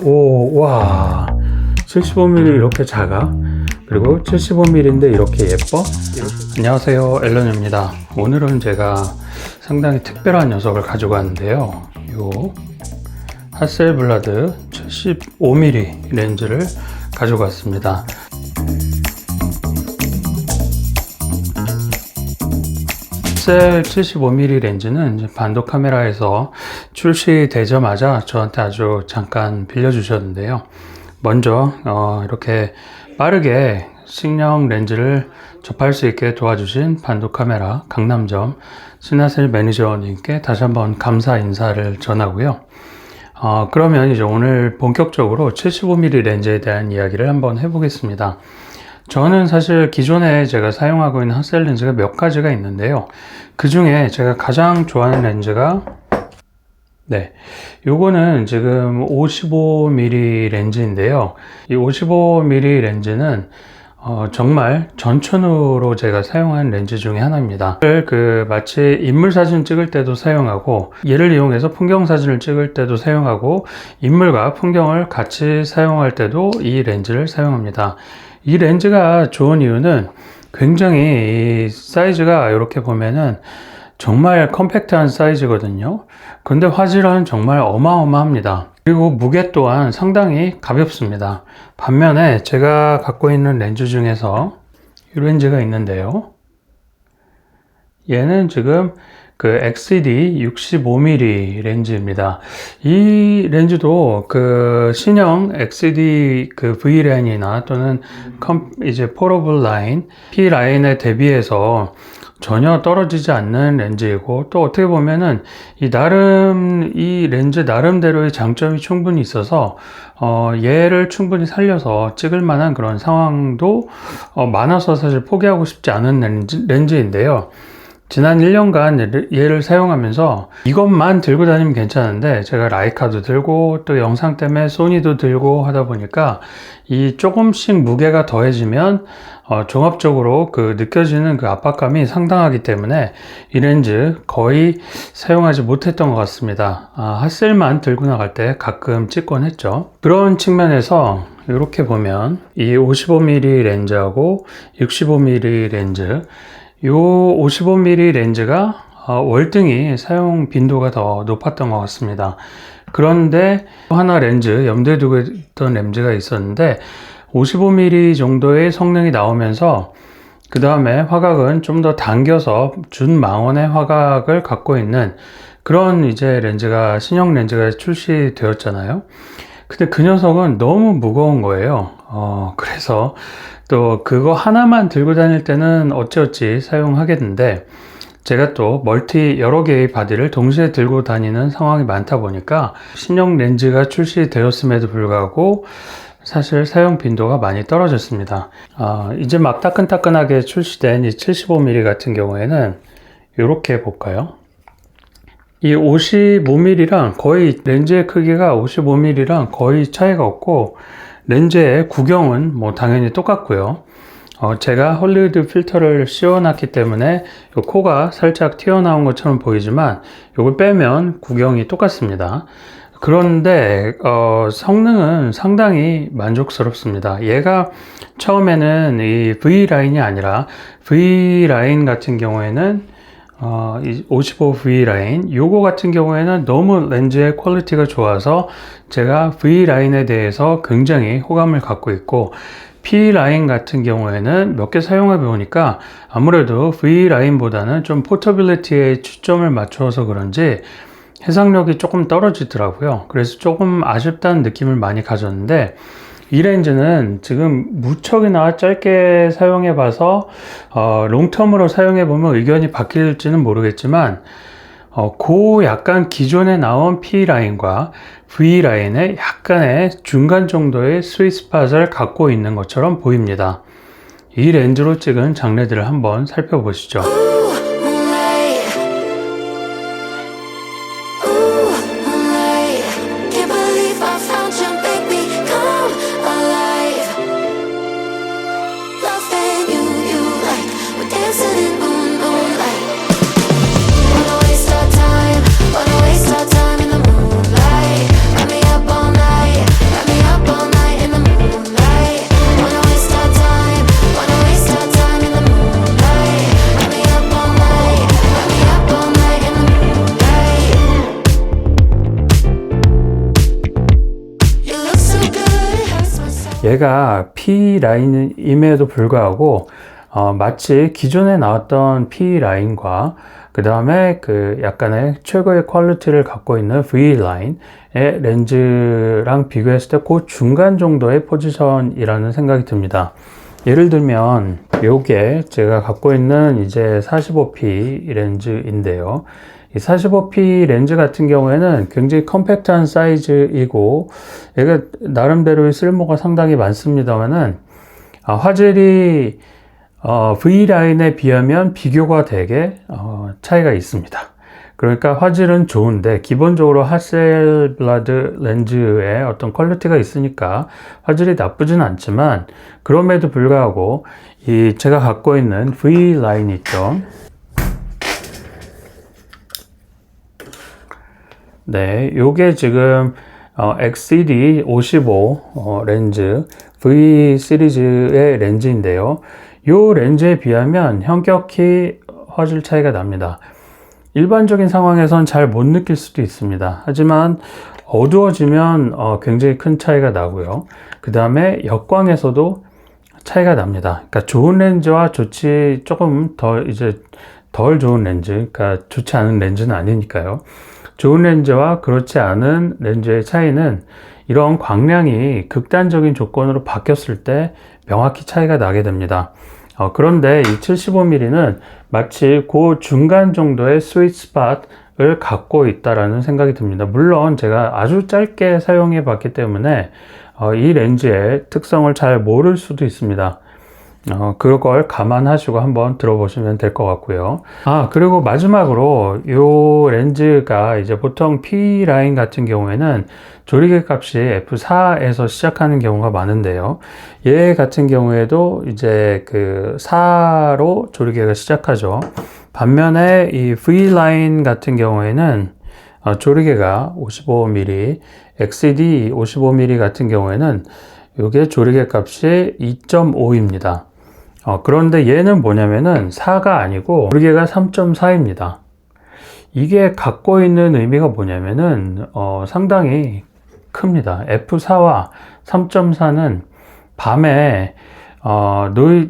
오, 와, 75mm 이렇게 작아? 그리고 75mm인데 이렇게 예뻐? 안녕하세요, 앨런입니다. 오늘은 제가 상당히 특별한 녀석을 가지고 왔는데요. 요 하셀블라드 75mm 렌즈를 가지고 왔습니다. 하셀 75mm 렌즈는 이제 반도 카메라에서 출시되자마자 저한테 아주 잠깐 빌려주셨는데요. 먼저 이렇게 빠르게 식량 렌즈를 접할 수 있게 도와주신 반도 카메라 강남점 신하셀 매니저님께 다시 한번 감사 인사를 전하고요. 그러면 이제 오늘 본격적으로 75mm 렌즈에 대한 이야기를 한번 해보겠습니다. 저는 사실 기존에 제가 사용하고 있는 하셀 렌즈가 몇 가지가 있는데요. 그 중에 제가 가장 좋아하는 렌즈가 요거는 지금 55mm 렌즈인데요. 이 55mm 렌즈는 정말 전천후로 제가 사용한 렌즈 중에 하나입니다. 마치 인물 사진 찍을 때도 사용하고, 얘를 이용해서 풍경 사진을 찍을 때도 사용하고, 인물과 풍경을 같이 사용할 때도 이 렌즈를 사용합니다. 이 렌즈가 좋은 이유는 굉장히 이 사이즈가 이렇게 보면은 정말 컴팩트한 사이즈거든요. 근데 화질은 정말 어마어마합니다. 그리고 무게 또한 상당히 가볍습니다. 반면에 제가 갖고 있는 렌즈 중에서 이 렌즈가 있는데요. 얘는 지금 그 XD 65mm 렌즈입니다. 이 렌즈도 그 신형 XD 그 V 라인이나 또는 이제 폴러블 라인, P 라인에 대비해서 전혀 떨어지지 않는 렌즈이고, 또 어떻게 보면은 이 렌즈 나름대로의 장점이 충분히 있어서 얘를 충분히 살려서 찍을 만한 그런 상황도 많아서 사실 포기하고 싶지 않은 렌즈인데요. 지난 1년간 얘를 사용하면서 이것만 들고 다니면 괜찮은데, 제가 라이카도 들고 또 영상 때문에 소니도 들고 하다 보니까 이 조금씩 무게가 더해지면 종합적으로 그 느껴지는 그 압박감이 상당하기 때문에 이 렌즈 거의 사용하지 못했던 것 같습니다. 하셀만 들고 나갈 때 가끔 찍곤 했죠. 그런 측면에서 이렇게 보면 이 55mm 렌즈하고 65mm 렌즈, 요 55mm 렌즈가 월등히 사용 빈도가 더 높았던 것 같습니다. 그런데 하나 렌즈 염두에 두고 있던 렌즈가 있었는데 55mm 정도의 성능이 나오면서 그 다음에 화각은 좀 더 당겨서 준망원의 화각을 갖고 있는 그런 이제 렌즈가, 신형 렌즈가 출시되었잖아요. 근데 그 녀석은 너무 무거운 거예요. 그래서 또 그거 하나만 들고 다닐 때는 어찌어찌 사용하겠는데, 제가 또 여러 개의 바디를 동시에 들고 다니는 상황이 많다 보니까 신형 렌즈가 출시되었음에도 불구하고 사실 사용 빈도가 많이 떨어졌습니다. 이제 막 따끈따끈하게 출시된 이 75mm 같은 경우에는 이렇게 볼까요? 이 55mm랑 거의, 렌즈의 크기가 55mm랑 거의 차이가 없고, 렌즈의 구경은 뭐 당연히 똑같고요. 제가 헐리우드 필터를 씌워놨기 때문에 요 코가 살짝 튀어나온 것처럼 보이지만 요걸 빼면 구경이 똑같습니다. 그런데 성능은 상당히 만족스럽습니다. 얘가 처음에는 이 V라인이 아니라, V라인 같은 경우에는 이 55V 라인, 요거 같은 경우에는 너무 렌즈의 퀄리티가 좋아서 제가 V 라인에 대해서 굉장히 호감을 갖고 있고, P 라인 같은 경우에는 몇 개 사용해 보니까 아무래도 V 라인보다는 좀 포터빌리티에 초점을 맞춰서 그런지 해상력이 조금 떨어지더라고요. 그래서 조금 아쉽다는 느낌을 많이 가졌는데, 이 렌즈는 지금 무척이나 짧게 사용해 봐서 롱텀으로 사용해 보면 의견이 바뀔지는 모르겠지만, 약간 기존에 나온 P라인과 V라인의 약간의 중간 정도의 스윗스팟을 갖고 있는 것처럼 보입니다. 이 렌즈로 찍은 장르들을 한번 살펴보시죠. 얘가 P 라인임에도 불구하고 마치 기존에 나왔던 P 라인과 그 다음에 그 약간의 최고의 퀄리티를 갖고 있는 V 라인의 렌즈랑 비교했을 때 그 중간 정도의 포지션이라는 생각이 듭니다. 예를 들면 요게 제가 갖고 있는 이제 45p 렌즈인데요. 이 45p 렌즈 같은 경우에는 굉장히 컴팩트한 사이즈이고 얘가 나름대로의 쓸모가 상당히 많습니다만은 화질이 V라인에 비하면 비교가 되게 차이가 있습니다. 그러니까 화질은 좋은데 기본적으로 하셀블라드 렌즈에 어떤 퀄리티가 있으니까 화질이 나쁘진 않지만 그럼에도 불구하고 이 제가 갖고 있는 V라인 있죠. 네, 요게 지금 XCD 55 렌즈 V 시리즈의 렌즈인데요. 요 렌즈에 비하면 현격히 화질 차이가 납니다. 일반적인 상황에선 잘 못 느낄 수도 있습니다. 하지만 어두워지면 굉장히 큰 차이가 나고요. 그 다음에 역광에서도 차이가 납니다. 그러니까 좋은 렌즈와 조금 덜 좋은 렌즈, 그러니까 좋지 않은 렌즈는 아니니까요. 좋은 렌즈와 그렇지 않은 렌즈의 차이는 이런 광량이 극단적인 조건으로 바뀌었을 때 명확히 차이가 나게 됩니다. 그런데 이 75mm는 마치 그 중간 정도의 스윗 스팟을 갖고 있다라는 생각이 듭니다. 물론 제가 아주 짧게 사용해 봤기 때문에 이 렌즈의 특성을 잘 모를 수도 있습니다. 그걸 감안하시고 한번 들어보시면 될 것 같고요. 그리고 마지막으로 이 렌즈가 이제 보통 P 라인 같은 경우에는 조리개 값이 F4에서 시작하는 경우가 많은데요. 얘 같은 경우에도 이제 그 4로 조리개가 시작하죠. 반면에 이 V 라인 같은 경우에는 조리개가 55mm, XCD 55mm 같은 경우에는 이게 조리개 값이 2.5입니다. 그런데 얘는 뭐냐면은 4가 아니고 조리개가 3.4입니다. 이게 갖고 있는 의미가 뭐냐면은 상당히 큽니다. F4와 3.4는 밤에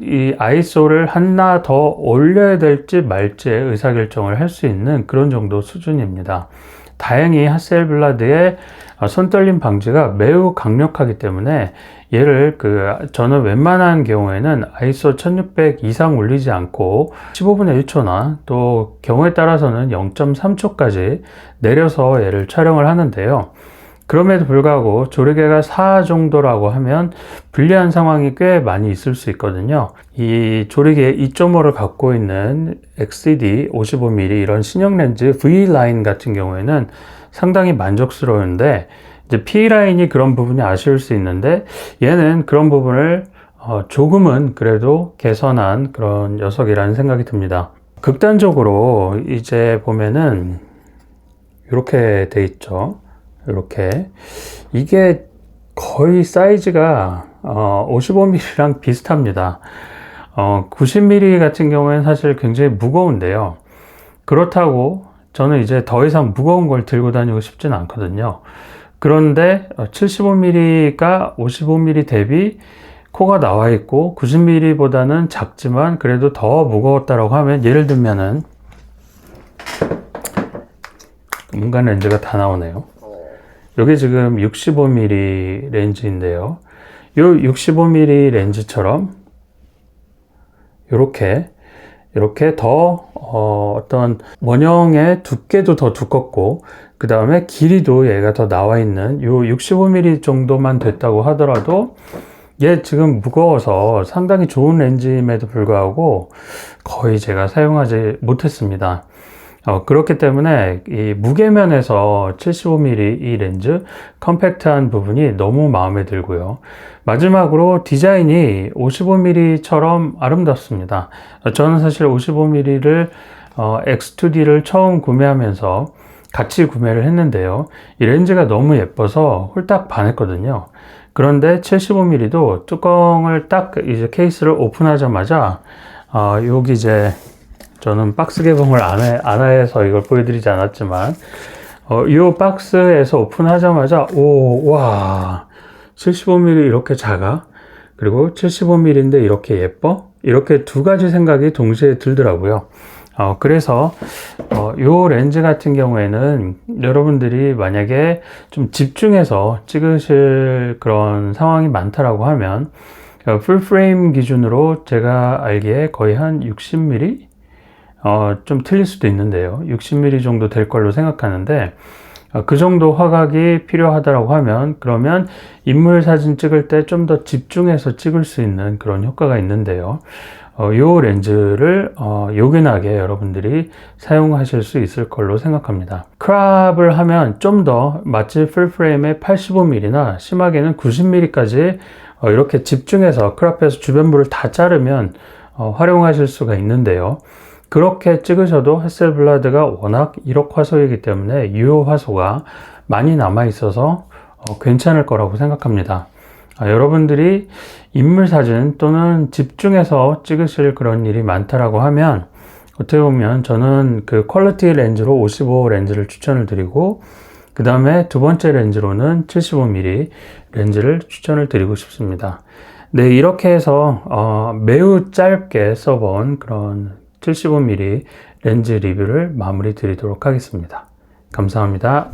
이 ISO를 하나 더 올려야 될지 말지의 의사결정을 할 수 있는 그런 정도 수준입니다. 다행히 하셀블라드의 손떨림 방지가 매우 강력하기 때문에 얘를 저는 웬만한 경우에는 ISO 1600 이상 올리지 않고 15분의 1초나 또 경우에 따라서는 0.3초까지 내려서 얘를 촬영을 하는데요. 그럼에도 불구하고 조리개가 4 정도라고 하면 불리한 상황이 꽤 많이 있을 수 있거든요. 이 조리개 2.5를 갖고 있는 XCD 55mm 이런 신형 렌즈 V라인 같은 경우에는 상당히 만족스러운데 이제 P라인이 그런 부분이 아쉬울 수 있는데 얘는 그런 부분을 조금은 그래도 개선한 그런 녀석이라는 생각이 듭니다. 극단적으로 이제 보면은 이렇게 돼 있죠. 이렇게 이게 거의 사이즈가 55mm랑 비슷합니다. 90mm 같은 경우에는 사실 굉장히 무거운데요. 그렇다고 저는 이제 더 이상 무거운 걸 들고 다니고 싶지는 않거든요. 그런데 75mm가 55mm 대비 코가 나와 있고 90mm보다는 작지만 그래도 더 무거웠다라고 하면 예를 들면은 인간 렌즈가 다 나오네요. 여기 지금 65mm 렌즈인데요. 이 65mm 렌즈처럼 이렇게 더 어떤 원형의 두께도 더 두껍고 그 다음에 길이도 얘가 더 나와 있는 이 65mm 정도만 됐다고 하더라도 얘 지금 무거워서 상당히 좋은 렌즈임에도 불구하고 거의 제가 사용하지 못했습니다. 그렇기 때문에 이 무게면에서 75mm 이 렌즈 컴팩트한 부분이 너무 마음에 들고요. 마지막으로 디자인이 55mm처럼 아름답습니다. 저는 사실 55mm를 X2D를 처음 구매하면서 같이 구매를 했는데요. 이 렌즈가 너무 예뻐서 홀딱 반했거든요. 그런데 75mm도 뚜껑을 딱 이제 케이스를 오픈하자마자 여기 이제 저는 박스 개봉을 안 해서 이걸 보여드리지 않았지만 이 박스에서 오픈하자마자 와 75mm 이렇게 작아? 그리고 75mm인데 이렇게 예뻐? 이렇게 두 가지 생각이 동시에 들더라고요. 그래서 요 렌즈 같은 경우에는 여러분들이 만약에 좀 집중해서 찍으실 그런 상황이 많다라고 하면 풀프레임 기준으로 제가 알기에 거의 한 60mm? 좀 틀릴 수도 있는데요. 60mm 정도 될 걸로 생각하는데 그 정도 화각이 필요하다라고 하면 그러면 인물 사진 찍을 때 좀 더 집중해서 찍을 수 있는 그런 효과가 있는데요. 요 렌즈를 요긴하게 여러분들이 사용하실 수 있을 걸로 생각합니다. 크롭을 하면 좀 더 마치 풀프레임의 85mm나 심하게는 90mm까지 이렇게 집중해서 크롭해서 주변부를 다 자르면 활용하실 수가 있는데요. 그렇게 찍으셔도 하셀블라드가 워낙 1억 화소이기 때문에 유효 화소가 많이 남아 있어서 괜찮을 거라고 생각합니다. 여러분들이 인물 사진 또는 집중해서 찍으실 그런 일이 많다라고 하면 어떻게 보면 저는 그 퀄리티 렌즈로 55 렌즈를 추천을 드리고 그 다음에 두 번째 렌즈로는 75mm 렌즈를 추천을 드리고 싶습니다. 네, 이렇게 해서 매우 짧게 써본 그런 75mm 렌즈 리뷰를 마무리 드리도록 하겠습니다. 감사합니다.